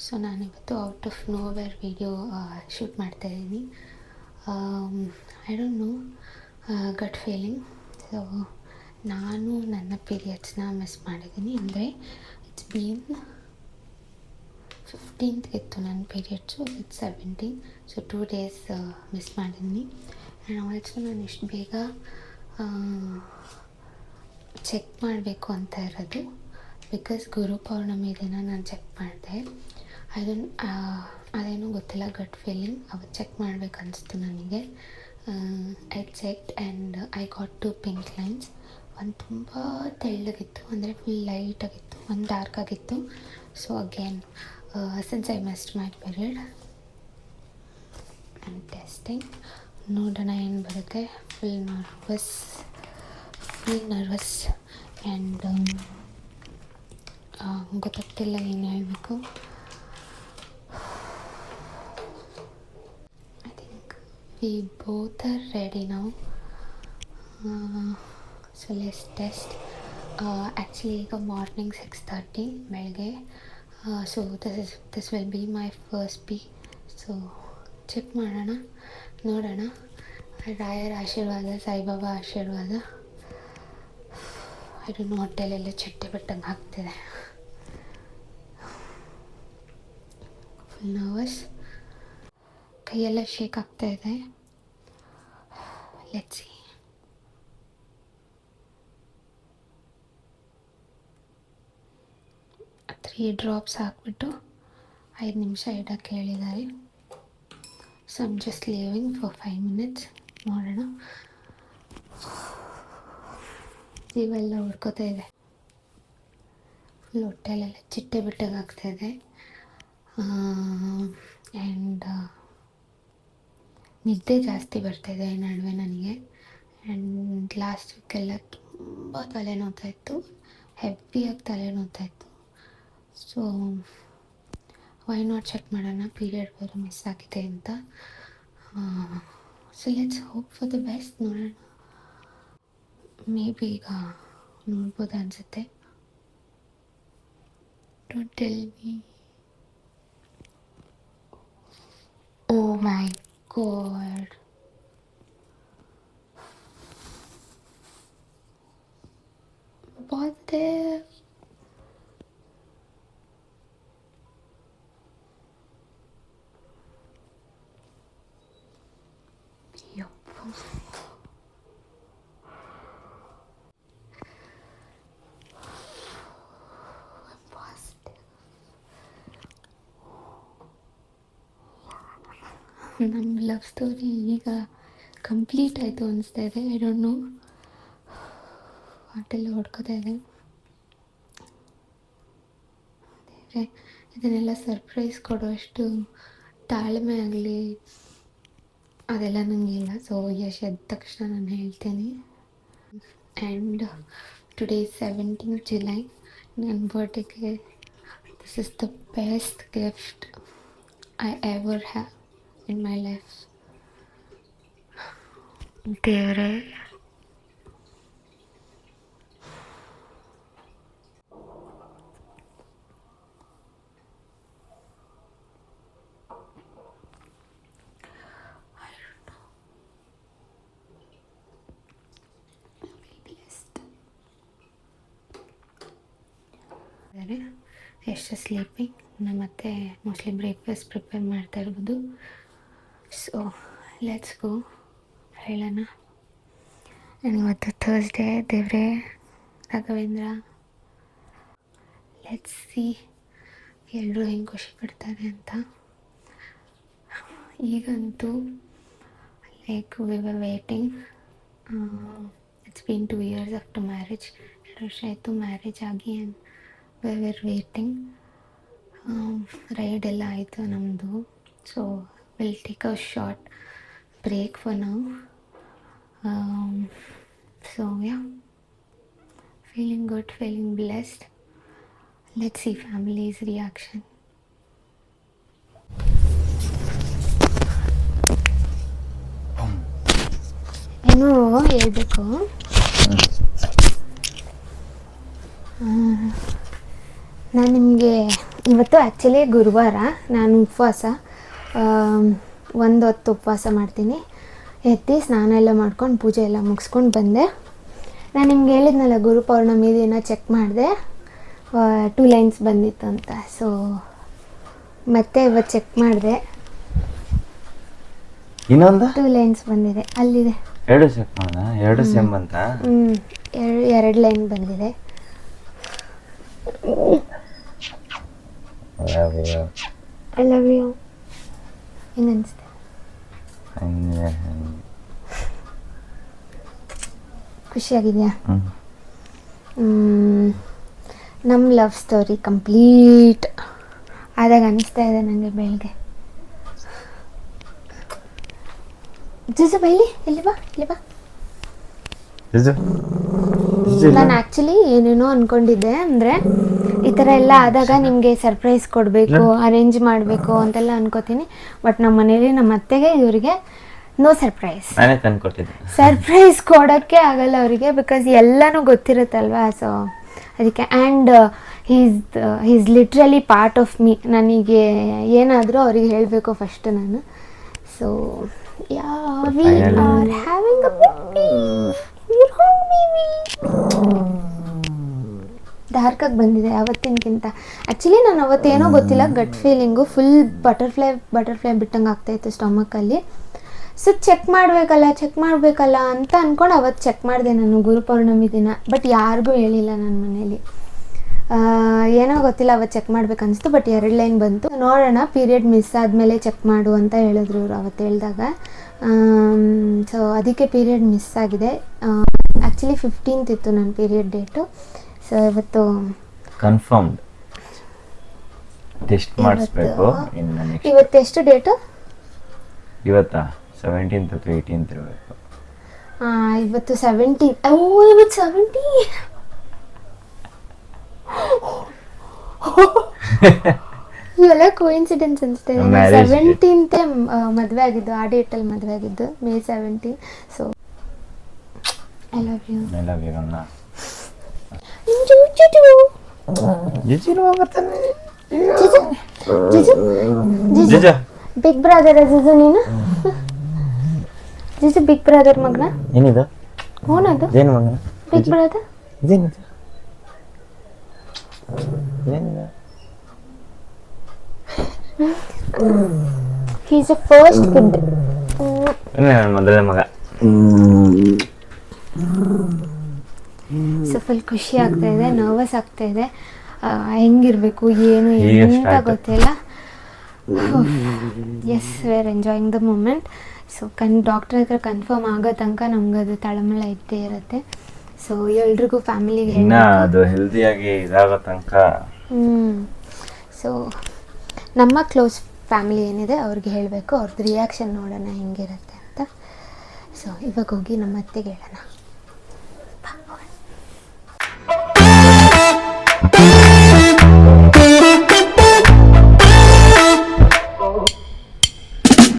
So ನಾನಿವತ್ತು out of nowhere video shoot ಮಾಡ್ತಾಯಿದ್ದೀನಿ. I don't know, gut feeling. So ನಾನು ನನ್ನ ಪೀರಿಯಡ್ಸ್ನ ಮಿಸ್ ಮಾಡಿದ್ದೀನಿ. ಅಂದರೆ ಇಟ್ಸ್ ಬೀನ್ 15th ಇತ್ತು ನನ್ನ periods, it's 17. So 2 days miss ಮಾಡಿದ್ದೀನಿ. ಆ್ಯಂಡ್ ಆಲ್ಸೋ ನಾನು ಇಷ್ಟು ಬೇಗ ಚೆಕ್ ಮಾಡಬೇಕು ಅಂತ ಇರೋದು, ಬಿಕಾಸ್ ಗುರು ಪೌರ್ಣಮಿ ದಿನ ನಾನು ಚೆಕ್ ಮಾಡಿದೆ. ಅದೇನೋ ಗೊತ್ತಿಲ್ಲ, ಗಟ್ ಫೀಲಿಂಗ್ ಅವತ್ತು ಚೆಕ್ ಮಾಡಬೇಕು ಅನಿಸ್ತು ನನಗೆ. I checked and I got 2 pink lines. ಒಂದು ತುಂಬ ತೆಳ್ಳಗಿತ್ತು, ಅಂದರೆ ಫುಲ್ ಲೈಟಾಗಿತ್ತು, ಒಂದು ಡಾರ್ಕ್ ಆಗಿತ್ತು. So again since I missed my period and testing, ನೋಡೋಣ ಏನು ಬರುತ್ತೆ. ಫುಲ್ ನರ್ವಸ್ ಆ್ಯಂಡ್ ಗೊತ್ತಾಗ್ತಿಲ್ಲ ಏನು ಹೇಳಬೇಕು. I think we both are ready now. So let's test. Actually ಈಗ ಮಾರ್ನಿಂಗ್ 6:30 ಬೆಳಗ್ಗೆ. So this will be my first pee. So check ಮಾಡೋಣ, ನೋಡೋಣ. ರಾಯರ ಆಶೀರ್ವಾದ, ಸಾಯಿಬಾಬಾ ಆಶೀರ್ವಾದ. ಇದನ್ನು ಹೊಟ್ಟೆಲೆಲ್ಲ ಚಟ್ಟೆ ಬಿಟ್ಟಂಗೆ ಆಗ್ತಿದೆ. ಫುಲ್ ನರ್ವಸ್, ಕೈಯೆಲ್ಲ ಶೇಕ್ ಆಗ್ತಾಯಿದೆ. Let's see. ತ್ರೀ ಡ್ರಾಪ್ಸ್ ಹಾಕ್ಬಿಟ್ಟು 5 ನಿಮಿಷ ಇಡೋಕ್ಕೆ ಹೇಳಿದ್ದಾರೆ. So I'm just leaving for 5 minutes. ನೋಡೋಣ. ಇವೆಲ್ಲ ಹುಡ್ಕೋತಾ ಇದೆ, ಫುಲ್ ಹೊಟ್ಟೆಲೆಲ್ಲ ಚಿಟ್ಟೆ ಬಿಟ್ಟಾಗ ಆಗ್ತಾಯಿದೆ. ಆ್ಯಂಡ್ ನಿದ್ದೆ ಜಾಸ್ತಿ ಬರ್ತಾಯಿದೆ ಈ ನಡುವೆ ನನಗೆ. ಆ್ಯಂಡ್ ಲಾಸ್ಟ್ ವೀಕೆಲ್ಲ ತುಂಬ ತಲೆನೋವ್ತಾಯಿತ್ತು, ಹೆವಿಯಾಗಿ ತಲೆನೋವ್ತಾಯಿತ್ತು. ಸೊ ವೈ ನಾಟ್ ಚೆಕ್ ಮಾಡೋಣ, ಪೀರಿಯಡ್ ಬೇರೆ ಮಿಸ್ ಆಗಿದೆ ಅಂತ. So let's hope for the best. ನೋಡೋಣ, ಮೇ ಬಿ ಈಗ ನೋಡ್ಬೋದು ಅನಿಸುತ್ತೆ. Don't tell me. Oh my God, ಬಾದೆ. ನಮ್ಮ ಲವ್ ಸ್ಟೋರಿ ಈಗ ಕಂಪ್ಲೀಟ್ ಆಯಿತು ಅನಿಸ್ತಾ ಇದೆ. ಐ ಡೋಂಟ್ ನೋ, ಹೊಟ್ಟೆಲ್ಲ ಹೊಡ್ಕೋತಾ ಇದೆ. ಇದನ್ನೆಲ್ಲ ಸರ್ಪ್ರೈಸ್ ಕೊಡೋಷ್ಟು ತಾಳ್ಮೆ ಆಗಲಿ ಅದೆಲ್ಲ ನನಗಿಲ್ಲ. ಸೊ ಯಶ್ ಎದ್ದ ತಕ್ಷಣ ನಾನು ಹೇಳ್ತೀನಿ. ಆ್ಯಂಡ್ ಟುಡೇ 17th July, ನನ್ನ ಬರ್ಡೇಗೆ this is the best gift I ever have in my life. ದೇವರೇ, ಎಷ್ಟು ಸ್ಲೀಪಿಂಗ್. ಮತ್ತೆ ಮೋಸ್ಟ್ಲಿ ಬ್ರೇಕ್ಫಾಸ್ಟ್ ಪ್ರಿಪೇರ್ ಮಾಡ್ತಾ ಇರ್ಬೋದು. ಸೊ ಲೆಟ್ಸ್ ಗೋ, ಹೇಳೋಣ. ಇವತ್ತು ಥರ್ಸ್ಡೇ, ದೇವ್ರೆ ರಾಘವೇಂದ್ರ, ಲೆಟ್ಸ್ ಸಿ ಎಲ್ಲರೂ ಹೆಂಗೆ ಖುಷಿ ಪಡ್ತಾರೆ ಅಂತ. ಈಗಂತೂ like we were waiting. It's been 2 years after marriage. 2 ವರ್ಷ ಆಯಿತು ಮ್ಯಾರೇಜ್ ಆಗಿ. And we were waiting. Ride ಎಲ್ಲ ಆಯಿತು ನಮ್ಮದು. So we'll take a short break for now. So yeah, feeling good, feeling blessed. Let's see family's reaction. ಏನು ಹೇಳ್ಬೇಕು, ನಾನು ನಿಮಗೆ ಇವತ್ತು ಆ್ಯಕ್ಚುಲಿ ಗುರುವಾರ, ನಾನು ಉಪವಾಸ, ಒಂದು ಹೊತ್ತು ಉಪವಾಸ ಮಾಡ್ತೀನಿ. ಎದ್ದು ಸ್ನಾನ ಎಲ್ಲ ಮಾಡ್ಕೊಂಡು ಪೂಜೆ ಎಲ್ಲ ಮುಗಿಸ್ಕೊಂಡು ಬಂದೆ. ನಾನು ನಿಮ್ಗೆ ಹೇಳಿದ್ನಲ್ಲ ಗುರು ಪೌರ್ಣಮಿ ದಿನ ಚೆಕ್ ಮಾಡಿದೆ, 2 ಲೈನ್ಸ್ ಬಂದಿತ್ತು ಅಂತ. ಸೊ ಮತ್ತೆ ಇವತ್ತು ಚೆಕ್ ಮಾಡಿದೆ, ಇನ್ನೊಂದು 2 ಲೈನ್ಸ್ ಬಂದಿದೆ. ಅಲ್ಲಿದೆ 2 ಚೆಕ್ ಮಾಡೋಣ. 2 ಸೆಮ್ ಅಂತ 2 ಲೈನ್ ಬಂದಿದೆ. I love you. ಹೆಂಗೆ ಅನಿಸ್ತೆ? ಖುಷಿಯಾಗಿದೆಯಾ? ನಮ್ಮ ಲವ್ ಸ್ಟೋರಿ ಕಂಪ್ಲೀಟ್ ಆದಾಗ ಅನಿಸ್ತಾ ಇದೆ ನನಗೆ ಬೆಳಗ್ಗೆ. ಜುಜು ಬೈಲಿ, ಇಲ್ಲಿ ಬಾ, ಇಲ್ಲಿ ಬಾ. ನಾನು ಆ್ಯಕ್ಚುಲಿ ಏನೇನೋ ಅಂದ್ಕೊಂಡಿದ್ದೆ, ಅಂದರೆ ಈ ಥರ ಎಲ್ಲ ಆದಾಗ ನಿಮಗೆ ಸರ್ಪ್ರೈಸ್ ಕೊಡಬೇಕು, ಅರೇಂಜ್ ಮಾಡಬೇಕು ಅಂತೆಲ್ಲ ಅನ್ಕೋತೀನಿ. ಬಟ್ ನಮ್ಮ ಮನೇಲಿ ನಮ್ಮ ಅತ್ತೆಗೆ ಇವರಿಗೆ ನೋ ಸರ್ಪ್ರೈಸ್. ನಾನೇ ತಂದ್ಕೊಟ್ಟಿದ್ದೆ. ಸರ್ಪ್ರೈಸ್ ಕೊಡೋಕ್ಕೆ ಆಗಲ್ಲ ಅವರಿಗೆ, ಬಿಕಾಸ್ ಎಲ್ಲನೂ ಗೊತ್ತಿರುತ್ತಲ್ವಾ. ಸೊ ಅದಕ್ಕೆ. And is literally part of me. ನನಗೆ ಏನಾದರೂ ಅವ್ರಿಗೆ ಹೇಳಬೇಕು ಫಸ್ಟ್ ನಾನು. So we are having a ಡಾರ್ಕಾಗಿ ಬಂದಿದೆ ಅವತ್ತಿನಕ್ಕಿಂತ. ಆ್ಯಕ್ಚುಲಿ ನಾನು ಅವತ್ತೇನೋ ಗೊತ್ತಿಲ್ಲ, ಗಟ್ ಫೀಲಿಂಗು ಫುಲ್ ಬಟರ್ಫ್ಲೈ ಬಿಟ್ಟಂಗೆ ಆಗ್ತಾಯಿತ್ತು ಸ್ಟಮಕಲ್ಲಿ. ಸೊ ಚೆಕ್ ಮಾಡಬೇಕಲ್ಲ ಅಂತ ಅಂದ್ಕೊಂಡು ಅವತ್ತು ಚೆಕ್ ಮಾಡಿದೆ ನಾನು ಗುರು ಪೌರ್ಣಮಿ ದಿನ. ಬಟ್ ಯಾರಿಗೂ ಹೇಳಿಲ್ಲ ನನ್ನ ಮನೇಲಿ. ಏನೋ ಗೊತ್ತಿಲ್ಲ, ಅವತ್ತು ಚೆಕ್ ಮಾಡ್ಬೇಕು ಅನಿಸ್ತು. ಬಟ್ 2 ಲೈನ್ ಬಂತು. ನೋಡೋಣ, ಪೀರಿಯಡ್ ಮಿಸ್ ಆದಮೇಲೆ ಚೆಕ್ ಮಾಡು ಅಂತ ಹೇಳಿದ್ರು ಇವರು ಅವತ್ತು ಹೇಳಿದಾಗ. ಸೊ ಅದಕ್ಕೆ ಪೀರಿಯಡ್ ಮಿಸ್ ಆಗಿದೆ. ಆ್ಯಕ್ಚುಲಿ 15th ಇತ್ತು ನನ್ನ ಪೀರಿಯಡ್ ಡೇಟು. ಸೊ ಇವತ್ತು ಕನ್ಫರ್ಮ್ಡ್ ಟೆಸ್ಟ್ ಮಾಡಿಸ್ಬೇಕು. ಇವತ್ತು ಎಷ್ಟು ಡೇಟು? ಇವತ್ತಾ 17th ಅಥವಾ 18th ಇರಬೇಕು. ಇವತ್ತು 17. ಇವತ್ತು 17. ಇವೆಲ್ಲ ಕೋಇನ್ಸಿಡೆನ್ಸ್ ಅನಿಸ್ತಾ ಇದೆ. 17th ಮದುವೆ ಆಗಿದ್ದು, ಆ ಡೇಟಲ್ಲಿ ಮದುವೆ ಆಗಿದ್ದು, May 17. So I love you. I love you ಅಣ್ಣ. ಬಿಗ್ ಬ್ರದರ್ ಜಿಜು, ನೀನು ಜಿಜು ಬಿಗ್ ಬ್ರದರ್ ಮಗನ? ಏನಿದು? ಓನದು ಏನು ಮಗನ? Big brother. ಇದೇನಿದು? ಏನಿದೆ? He is a first kid. ಮೊದಲನೇ ಮಗ. ಸೊ ಫುಲ್ ಖುಷಿ ಆಗ್ತಾ ಇದೆ, ನರ್ವಸ್ ಆಗ್ತಾ ಇದೆ. ಹೆಂಗಿರಬೇಕು ಏನು ಅಂತ ಗೊತ್ತಿಲ್ಲ. Yes, we are enjoying the moment. So doctor ಹತ್ರ ಕನ್ಫರ್ಮ್ ಆಗೋ ತನಕ ನಮ್ಗದು ತಳಮಳ ಇದ್ದೇ ಇರುತ್ತೆ. ಸೊ ಎಲ್ರಿಗೂ ಫ್ಯಾಮಿಲಿಗೆ ಅದು ಹೆಲ್ದಿಯಾಗಿ ಇದಾಗೋ ತನಕ. ಸೊ ನಮ್ಮ ಕ್ಲೋಸ್ ಫ್ಯಾಮಿಲಿ ಏನಿದೆ ಅವ್ರಿಗೆ ಹೇಳಬೇಕು, ಅವ್ರದ್ದು ರಿಯಾಕ್ಷನ್ ನೋಡೋಣ ಹೆಂಗಿರುತ್ತೆ ಅಂತ. ಸೊ ಇವಾಗ ಹೋಗಿ ನಮ್ಮ ಅತ್ತೆಗೆ ಹೇಳೋಣ.